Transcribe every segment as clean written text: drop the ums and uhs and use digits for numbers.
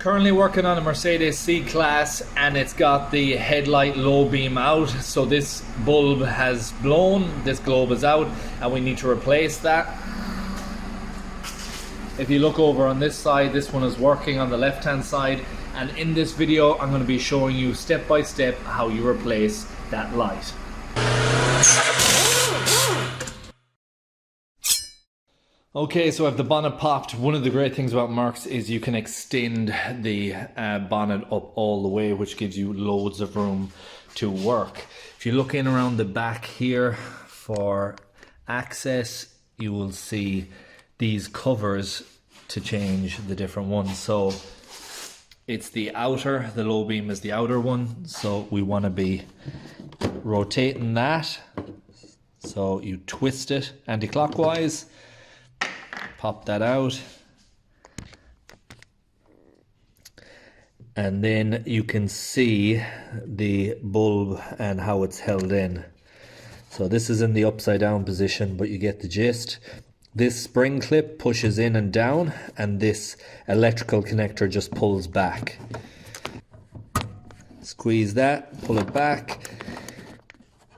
Currently working on a Mercedes C-Class, and it's got the headlight low beam out. So this bulb has blown, this globe is out, and we need to replace that. If you look over on this side, this one is working on the left hand side, and in this video I'm going to be showing you step by step how you replace that light. Okay, so if the bonnet popped, one of the great things about Mercs is you can extend the bonnet up all the way, which gives you loads of room to work. If you look in around the back here for access, you will see these covers to change the different ones. So it's the outer, the low beam is the outer one, so we want to be rotating that. So you twist it anti-clockwise, pop that out, and then you can see the bulb and how it's held in. So this is in the upside down position, but you get the gist. This spring clip pushes in and down, and this electrical connector just pulls back. Squeeze that, pull it back.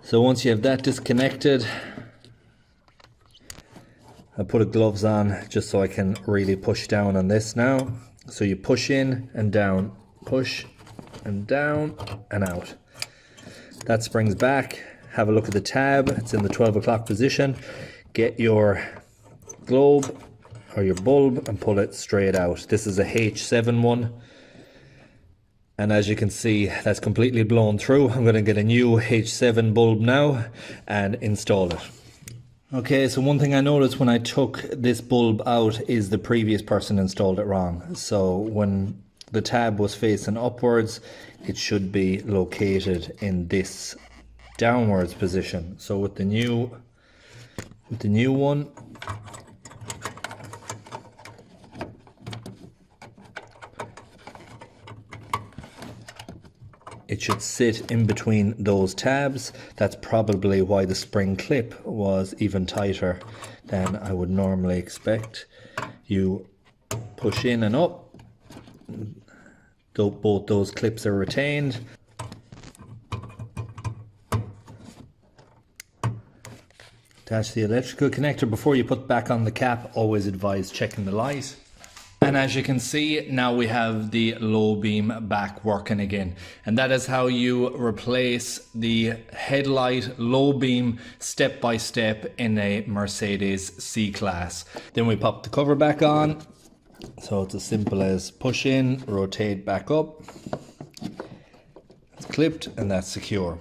So once you have that disconnected, I put gloves on just so I can really push down on this now. So you push in and down, push and down and out. That springs back. Have a look at the tab, it's in the 12 o'clock position. Get your globe or your bulb and pull it straight out. This is a H7 one. And as you can see, that's completely blown through. I'm going to get a new H7 bulb now and install it. Okay, so one thing I noticed when I took this bulb out is the previous person installed it wrong. So when the tab was facing upwards, it should be located in this downwards position. So with the new one, it should sit in between those tabs. That's probably why the spring clip was even tighter than I would normally expect. You push in and up, both those clips are retained. Attach the electrical connector before you put back on the cap. Always advise checking the light. And as you can see, now we have the low beam back working again. And that is how you replace the headlight low beam step by step in a Mercedes C-Class. Then we pop the cover back on. So it's as simple as push in, rotate back up. It's clipped and that's secure.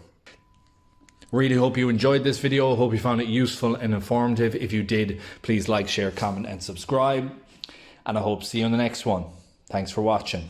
Really hope you enjoyed this video. Hope you found it useful and informative. If you did, please like, share, comment and subscribe. And I hope to see you in the next one. Thanks for watching.